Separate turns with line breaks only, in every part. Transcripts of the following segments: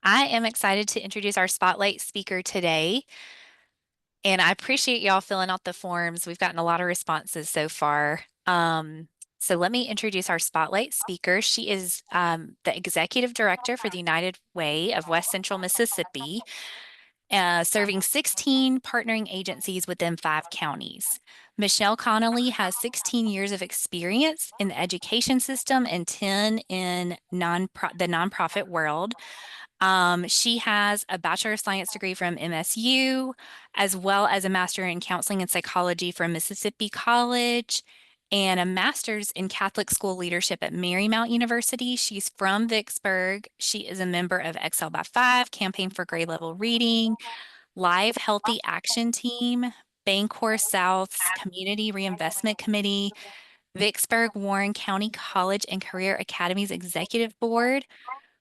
I am excited to introduce our spotlight speaker today, and I appreciate y'all filling out the forms. We've gotten a lot of responses so far. So let me introduce our spotlight speaker. She is the executive director for the United Way of West Central Mississippi, serving 16 partnering agencies within 5 counties. Michele Connelly has 16 years of experience in the education system and 10 in the nonprofit world. She has a Bachelor of Science degree from MSU, as well as a Master in Counseling and Psychology from Mississippi College, and a Master's in Catholic School Leadership at Marymount University. She's from Vicksburg. She is a member of Excel by Five, Campaign for Grade Level Reading, Live Healthy Action Team, Bancorp South's Community Reinvestment Committee, Vicksburg Warren County College and Career Academies Executive Board,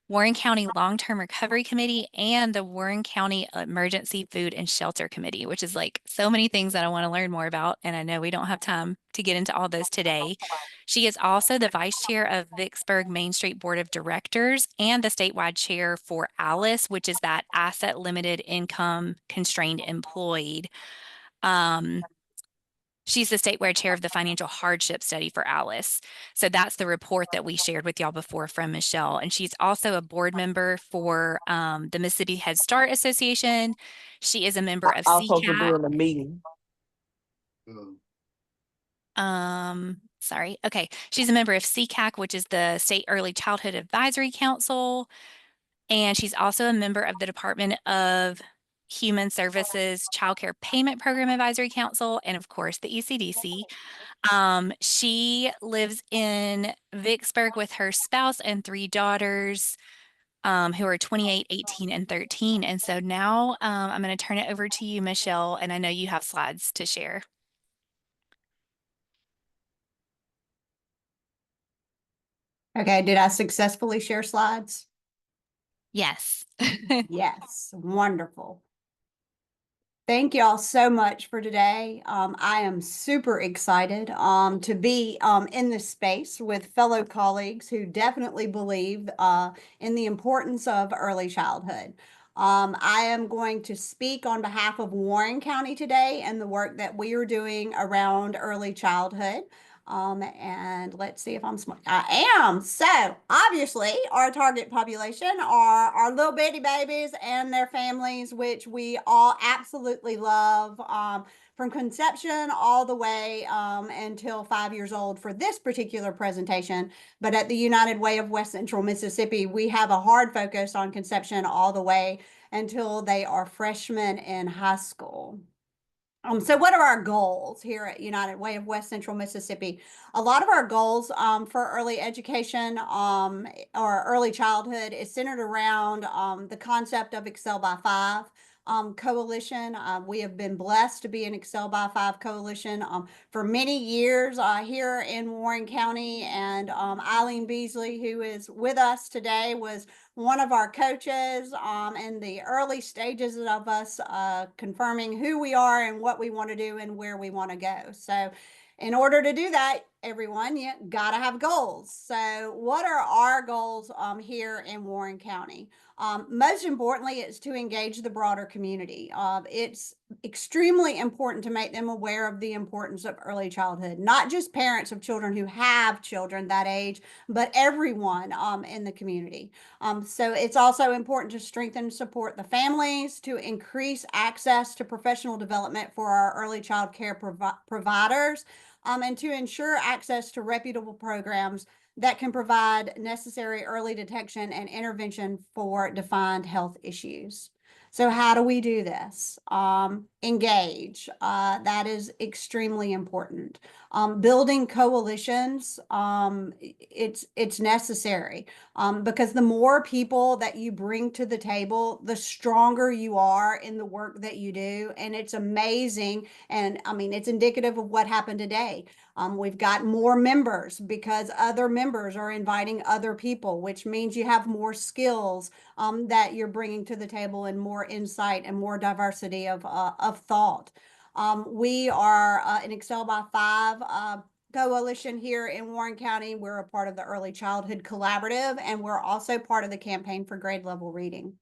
Warren County Long-Term Recovery Committee, and the Warren County Emergency Food and Shelter Committee, which is like so many things that I want to learn more about. And I know we don't have time to get into all those today. She is also the vice chair of Vicksburg Main Street Board of Directors and the statewide chair for ALICE, which is that Asset Limited Income Constrained Employed. Um, She's the statewide chair of the financial hardship study for Alice. So that's the report that we shared with y'all before from Michele. And she's also a board member for the Mississippi Head Start Association. She is a member of
Also for
CCAC.
doing a meeting.
Sorry. Okay. She's a member of CCAC, which is the State Early Childhood Advisory Council. And she's also a member of the Department of Human Services Child Care Payment Program Advisory Council, and of course, the ECDC. She lives in Vicksburg with her spouse and 3 daughters, who are 28, 18, and 13. And so now I'm going to turn it over to you, Michele, and I know you have slides to share.
Okay, did I successfully share slides?
Yes.
Yes, wonderful. Thank y'all so much for today. I am super excited to be in this space with fellow colleagues who definitely believe in the importance of early childhood. I am going to speak on behalf of Warren County today and the work that we are doing around early childhood. And let's see if I'm smart. I am. So obviously our target population are our little bitty babies and their families, which we all absolutely love, from conception all the way until 5 years old for this particular presentation. But at the United Way of West Central Mississippi, we have a hard focus on conception all the way until they are freshmen in high school. So what are our goals here at United Way of West Central Mississippi? A lot of our goals for early education or early childhood is centered around the concept of Excel by Five coalition. We have been blessed to be an Excel by Five coalition for many years here in Warren County. And Eileen Beasley, who is with us today, was one of our coaches in the early stages of us confirming who we are and what we want to do and where we want to go. So in order to do that, everyone, you got to have goals. So what are our goals here in Warren County? Most importantly, it's to engage the broader community. It's extremely important to make them aware of the importance of early childhood, not just parents of children who have children that age, but everyone in the community. So it's also important to strengthen and support the families, to increase access to professional development for our early child care providers, and to ensure access to reputable programs that can provide necessary early detection and intervention for defined health issues. So how do we do this? Engage. That is extremely important. Building coalitions, it's necessary because the more people that you bring to the table, the stronger you are in the work that you do. And it's amazing. And I mean, it's indicative of what happened today. We've got more members because other members are inviting other people, which means you have more skills that you're bringing to the table and more insight and more diversity of thought. We are an Excel by Five coalition here in Warren County. We're a part of the Early Childhood Collaborative, and we're also part of the Campaign for Grade Level Reading.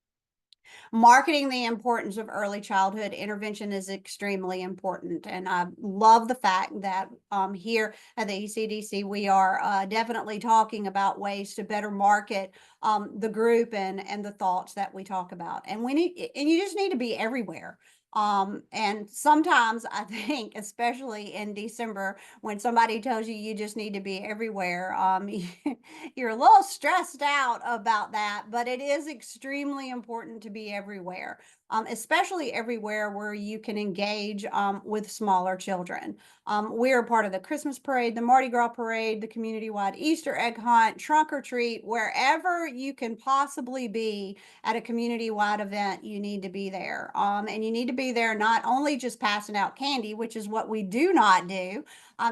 Marketing the importance of early childhood intervention is extremely important. And I love the fact that here at the ECDC, we are definitely talking about ways to better market the group and the thoughts that we talk about. And you just need to be everywhere. And sometimes I think, especially in December, when somebody tells you you just need to be everywhere, you're a little stressed out about that, but it is extremely important to be everywhere, especially everywhere where you can engage with smaller children. We are part of the Christmas parade, the Mardi Gras parade, the community-wide Easter egg hunt, trunk or treat, wherever you can possibly be at a community-wide event, you need to be there. And you need to be there not only just passing out candy, which is what we do not do.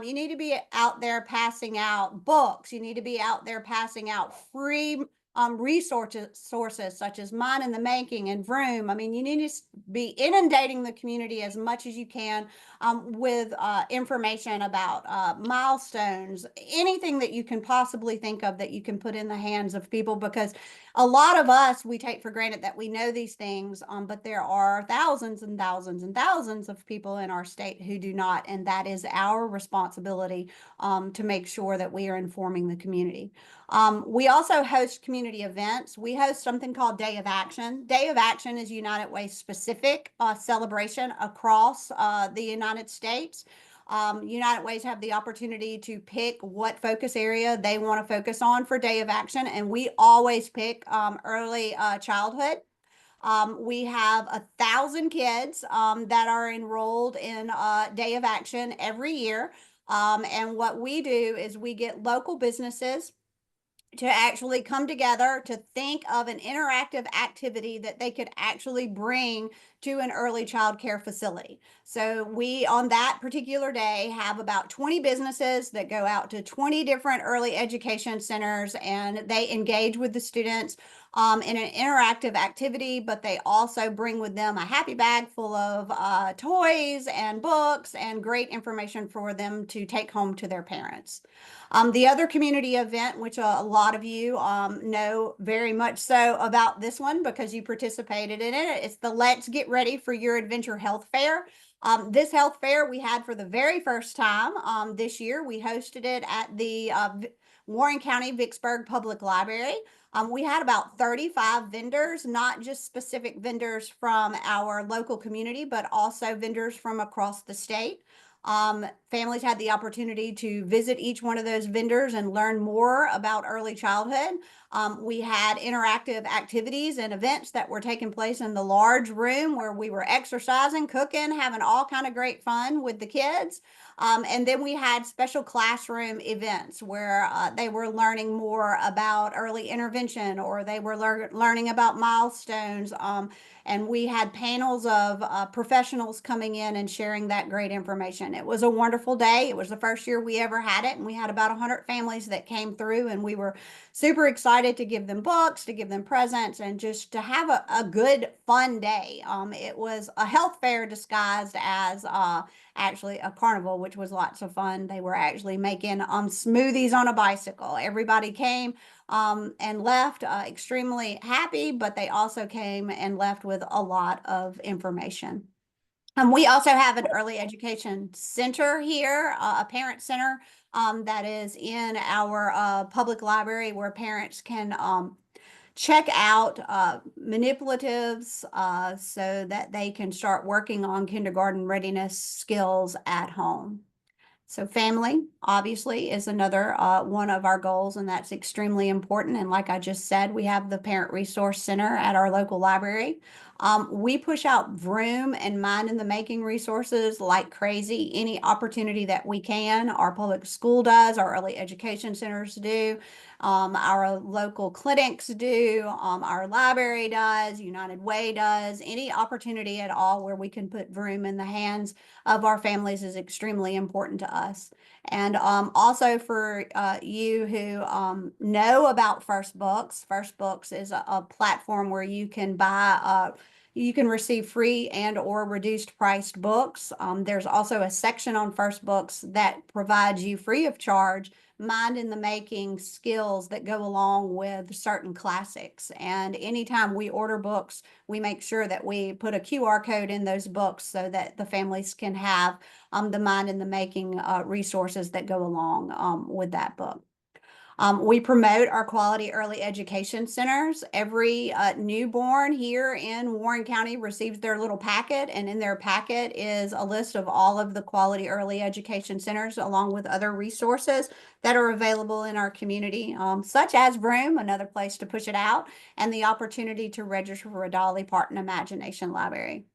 You need to be out there passing out books. You need to be out there passing out free resources such as Mind in the Making and Vroom. I mean, you need to be inundating the community as much as you can with information about milestones, anything that you can possibly think of that you can put in the hands of people, because a lot of us, we take for granted that we know these things, but there are thousands and thousands and thousands of people in our state who do not, and that is our responsibility to make sure that we are informing the community. We also host community events. We host something called Day of Action. Day of Action is United Way specific celebration across the United States. United Ways have the opportunity to pick what focus area they want to focus on for Day of Action, and we always pick early childhood. We have 1,000 kids that are enrolled in Day of Action every year. And what we do is we get local businesses to actually come together to think of an interactive activity that they could actually bring to an early child care facility. So we, on that particular day, have about 20 businesses that go out to 20 different early education centers, and they engage with the students in an interactive activity, but they also bring with them a happy bag full of toys and books and great information for them to take home to their parents. The other community event, which a lot of you know very much so about this one because you participated in it, it's the Let's Get Ready for Your Adventure Health Fair. This health fair we had for the very first time this year. We hosted it at the Warren County Vicksburg Public Library. We had about 35 vendors, not just specific vendors from our local community, but also vendors from across the state. Families had the opportunity to visit each one of those vendors and learn more about early childhood. We had interactive activities and events that were taking place in the large room where we were exercising, cooking, having all kind of great fun with the kids. And then we had special classroom events where they were learning more about early intervention, or they were learning about milestones. And we had panels of professionals coming in and sharing that great information. It was a wonderful day. It was the first year we ever had it, and we had about 100 families that came through, and we were super excited to give them books, to give them presents, and just to have a good, fun day. It was a health fair disguised as actually a carnival, which was lots of fun. They were actually making smoothies on a bicycle. Everybody came and left extremely happy, but they also came and left with a lot of information. We also have an early education center here, a parent center that is in our public library, where parents can check out manipulatives so that they can start working on kindergarten readiness skills at home. So family, obviously, is another one of our goals, and that's extremely important. And like I just said, we have the Parent Resource Center at our local library. We push out Vroom and Mind in the Making resources like crazy. Any opportunity that we can, our public school does, our early education centers do, our local clinics do, our library does, United Way does. Any opportunity at all where we can put Vroom in the hands of our families is extremely important to us. And also for you who know about First Books, First Books is a platform where you can buy you can receive free and or reduced priced books. There's also a section on First Books that provides you free of charge mind in the making skills that go along with certain classics. And anytime we order books, we make sure that we put a QR code in those books so that the families can have the mind in the making resources that go along with that book. We promote our quality early education centers. Every newborn here in Warren County receives their little packet, and in their packet is a list of all of the quality early education centers, along with other resources that are available in our community, such as Vroom, another place to push it out, and the opportunity to register for a Dolly Parton Imagination Library.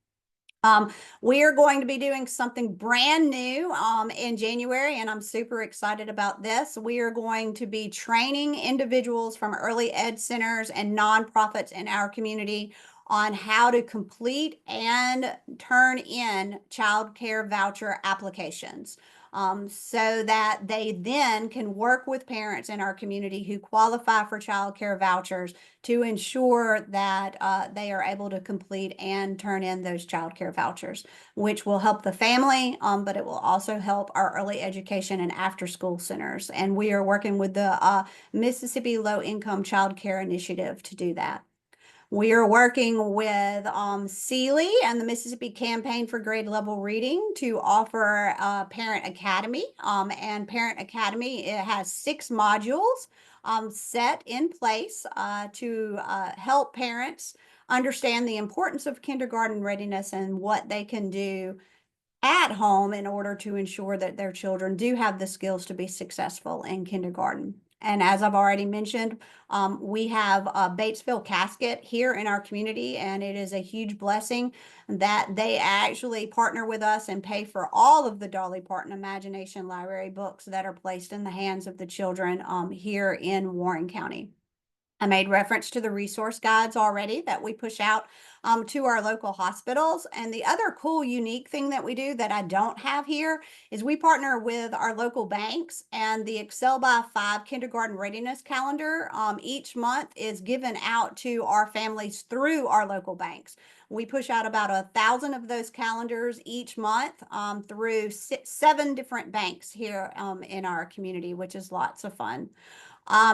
We are going to be doing something brand new in January, and I'm super excited about this. We are going to be training individuals from early ed centers and nonprofits in our community on how to complete and turn in child care voucher applications. So that they then can work with parents in our community who qualify for child care vouchers to ensure that they are able to complete and turn in those child care vouchers, which will help the family, but it will also help our early education and after school centers. And we are working with the Mississippi Low Income Child Care Initiative to do that. We are working with Sealy and the Mississippi Campaign for Grade Level Reading to offer Parent Academy. And Parent Academy, it has 6 modules set in place to help parents understand the importance of kindergarten readiness and what they can do at home in order to ensure that their children do have the skills to be successful in kindergarten. And as I've already mentioned, we have a Batesville Casket here in our community, and it is a huge blessing that they actually partner with us and pay for all of the Dolly Parton Imagination Library books that are placed in the hands of the children here in Warren County. I made reference to the resource guides already that we push out to our local hospitals. And the other cool, unique thing that we do that I don't have here is we partner with our local banks, and the Excel by 5 kindergarten readiness calendar each month is given out to our families through our local banks. We push out about 1,000 of those calendars each month through 7 different banks here in our community, which is lots of fun.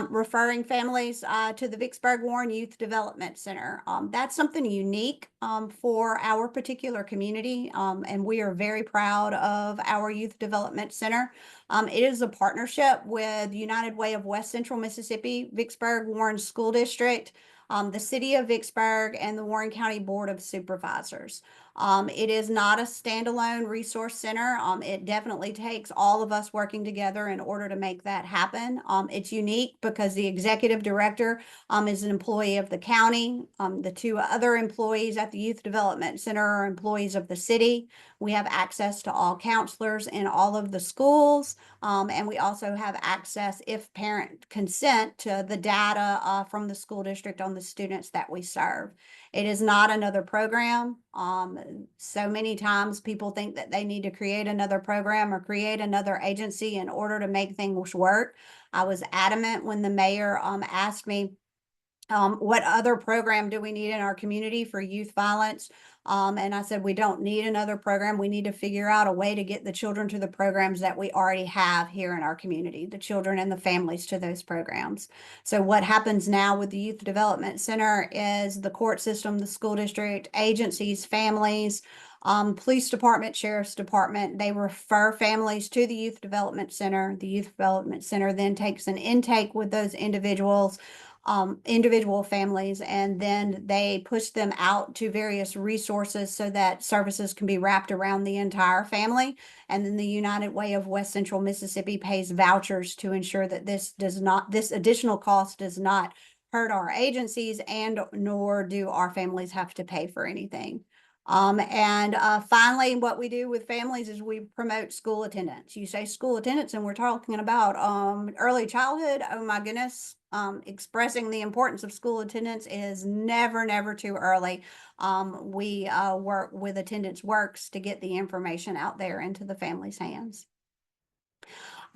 Referring families to the Vicksburg Warren Youth Development Center. That's something unique for our particular community, and we are very proud of our Youth Development Center. It is a partnership with United Way of West Central Mississippi, Vicksburg Warren School District, the City of Vicksburg, and the Warren County Board of Supervisors. It is not a standalone resource center. It definitely takes all of us working together in order to make that happen. It's unique because the executive director is an employee of the county. The 2 other employees at the Youth Development Center are employees of the city. We have access to all counselors in all of the schools, and we also have access, if parent consent, to the data from the school district on the students that we serve. It is not another program. So many times people think that they need to create another program or create another agency in order to make things work. I was adamant when the mayor asked me, what other program do we need in our community for youth violence? And I said, we don't need another program. We need to figure out a way to get the children to the programs that we already have here in our community, the children and the families to those programs. So what happens now with the Youth Development Center is the court system, the school district, agencies, families, police department, sheriff's department, they refer families to the Youth Development Center. The Youth Development Center then takes an intake with those individuals, individual families, and then they push them out to various resources so that services can be wrapped around the entire family. And then the United Way of West Central Mississippi pays vouchers to ensure that this additional cost does not hurt our agencies, and nor do our families have to pay for anything. And finally, what we do with families is we promote school attendance. You say school attendance, and we're talking about early childhood. Oh my goodness. Expressing the importance of school attendance is never, never too early. We work with Attendance Works to get the information out there into the family's hands.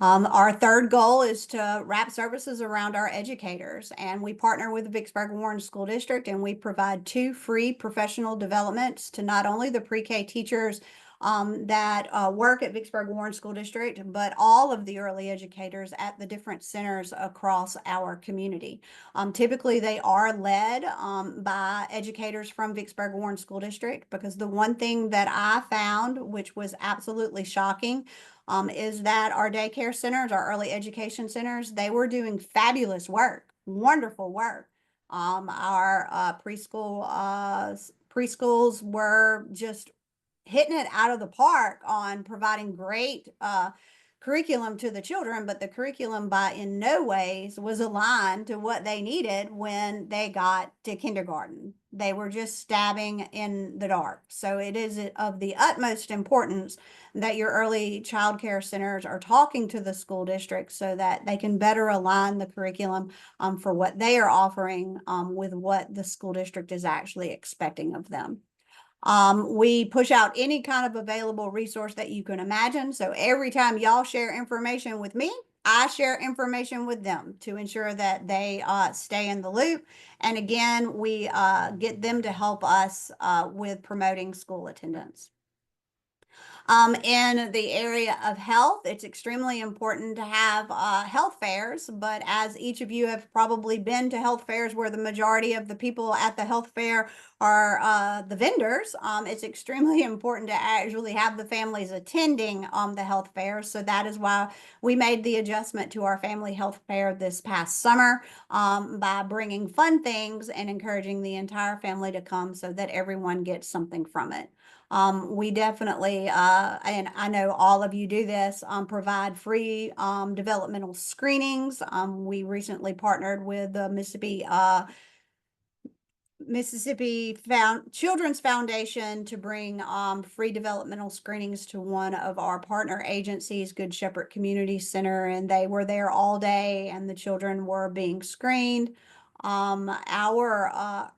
Our third goal is to wrap services around our educators, and we partner with the Vicksburg Warren School District, and we provide 2 free professional developments to not only the pre-K teachers that work at Vicksburg Warren School District, but all of the early educators at the different centers across our community. Typically, they are led by educators from Vicksburg Warren School District, because the one thing that I found, which was absolutely shocking, is that our daycare centers, our early education centers, they were doing fabulous work, wonderful work. Our preschools were just hitting it out of the park on providing great curriculum to the children, but the curriculum by in no ways was aligned to what they needed when they got to kindergarten. They were just stabbing in the dark. So it is of the utmost importance that your early child care centers are talking to the school district so that they can better align the curriculum for what they are offering with what the school district is actually expecting of them. We push out any kind of available resource that you can imagine. So every time y'all share information with me, I share information with them to ensure that they stay in the loop. And again, we get them to help us with promoting school attendance. In the area of health, it's extremely important to have health fairs, but as each of you have probably been to health fairs where the majority of the people at the health fair are the vendors, it's extremely important to actually have the families attending the health fair. So that is why we made the adjustment to our family health fair this past summer by bringing fun things and encouraging the entire family to come so that everyone gets something from it. We definitely, and I know all of you do this, provide free developmental screenings. We recently partnered with the Mississippi Children's Foundation to bring free developmental screenings to one of our partner agencies, Good Shepherd Community Center, and they were there all day, and the children were being screened. Our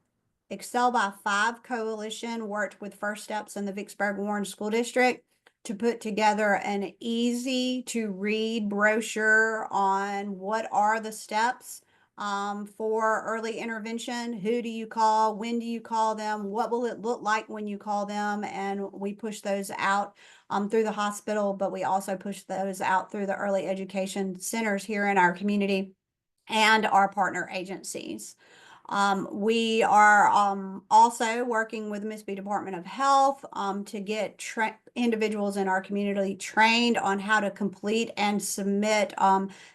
Excel by Five Coalition worked with First Steps in the Vicksburg Warren School District to put together an easy to read brochure on what are the steps for early intervention. Who do you call? When do you call them? What will it look like when you call them? And we push those out through the hospital, but we also push those out through the early education centers here in our community and our partner agencies. We are also working with the Mississippi Department of Health to get individuals in our community trained on how to complete and submit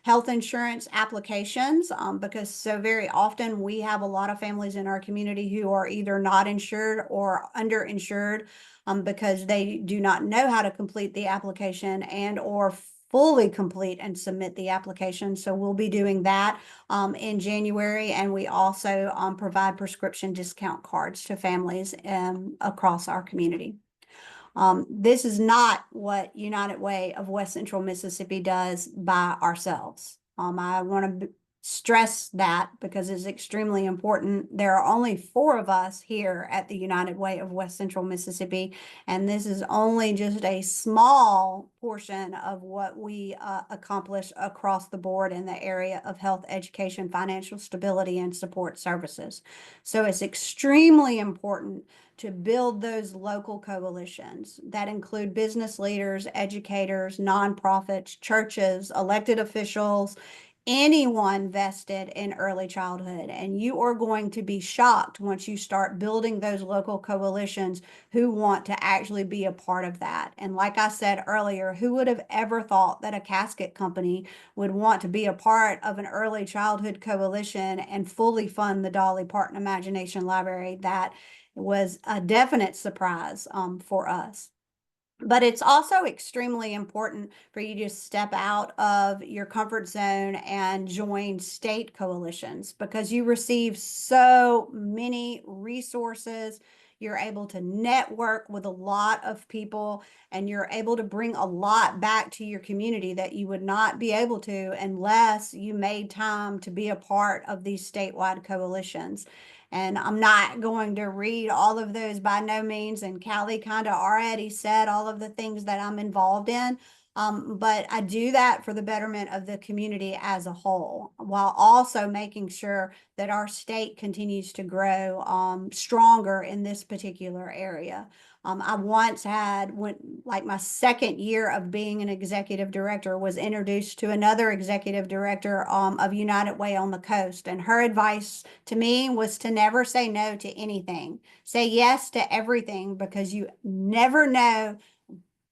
health insurance applications because so very often we have a lot of families in our community who are either not insured or underinsured because they do not know how to complete the application and or fully complete and submit the application. So we'll be doing that in January, and we also provide prescription discount cards to families across our community. This is not what United Way of West Central Mississippi does by ourselves. I want to stress that because it's extremely important. There are only 4 of us here at the United Way of West Central Mississippi, and this is only just a small portion of what we accomplish across the board in the area of health, education, financial stability, and support services. So it's extremely important to build those local coalitions that include business leaders, educators, nonprofits, churches, elected officials, anyone vested in early childhood. And you are going to be shocked once you start building those local coalitions who want to actually be a part of that. And like I said earlier, who would have ever thought that a casket company would want to be a part of an early childhood coalition and fully fund the Dolly Parton Imagination Library? That was a definite surprise for us. But it's also extremely important for you to step out of your comfort zone and join state coalitions because you receive so many resources. You're able to network with a lot of people and you're able to bring a lot back to your community that you would not be able to unless you made time to be a part of these statewide coalitions. And I'm not going to read all of those by no means. And Callie kind of already said all of the things that I'm involved in. But I do that for the betterment of the community as a whole, while also making sure that our state continues to grow stronger in this particular area. I once had, when like my second year of being an executive director, was introduced to another executive director of United Way on the coast, and her advice to me was to never say no to anything. Say yes to everything, because you never know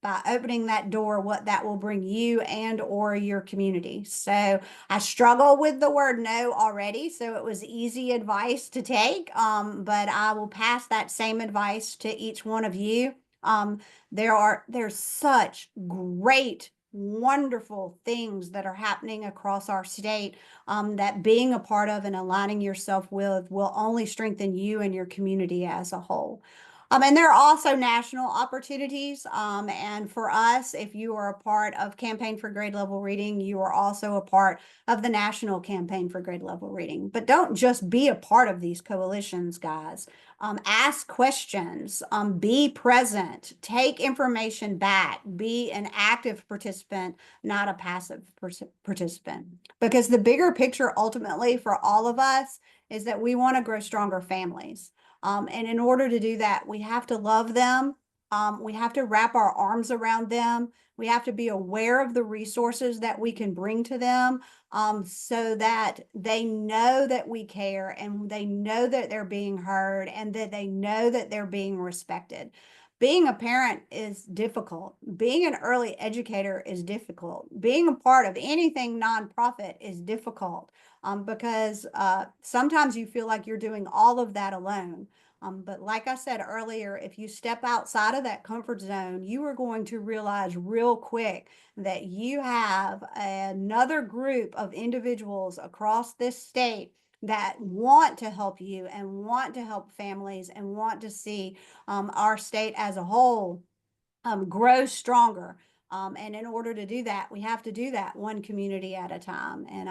by opening that door what that will bring you and or your community. So I struggle with the word no already, so it was easy advice to take, but I will pass that same advice to each one of you. There's such great, wonderful things that are happening across our state, that being a part of and aligning yourself with will only strengthen you and your community as a whole. And there are also national opportunities. And for us, if you are a part of Campaign for Grade Level Reading, you are also a part of the National Campaign for Grade Level Reading. But don't just be a part of these coalitions, guys. Ask questions, be present, take information back, be an active participant, not a passive participant. Because the bigger picture ultimately for all of us is that we want to grow stronger families. And in order to do that, we have to love them. We have to wrap our arms around them. We have to be aware of the resources that we can bring to them, so that they know that we care, and they know that they're being heard, and that they know that they're being respected. Being a parent is difficult. Being an early educator is difficult. Being a part of anything nonprofit is difficult, because sometimes you feel like you're doing all of that alone. But like I said earlier, if you step outside of that comfort zone, you are going to realize real quick that you have another group of individuals across this state that want to help you and want to help families and want to see our state as a whole grow stronger. And in order to do that, we have to do that one community at a time. And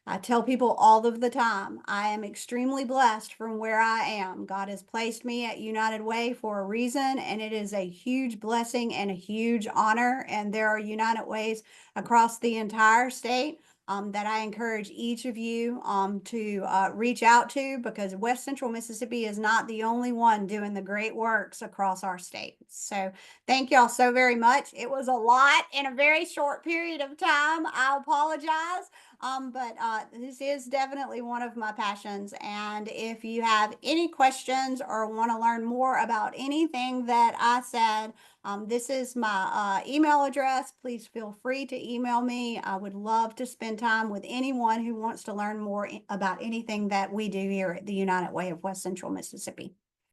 I tell people all of the time, I am extremely blessed from where I am. God has placed me at United Way for a reason, and it is a huge blessing and a huge honor. And there are United Ways across the entire state that I encourage each of you to reach out to, because West Central Mississippi is not the only one doing the great works across our state. So thank y'all so very much. It was a lot in a very short period of time. I apologize. But this is definitely one of my passions. And if you have any questions or want to learn more about anything that I said, this is my email address. Please feel free to email me. I would love to spend time with anyone who wants to learn more about anything that we do here at the United Way of West Central Mississippi.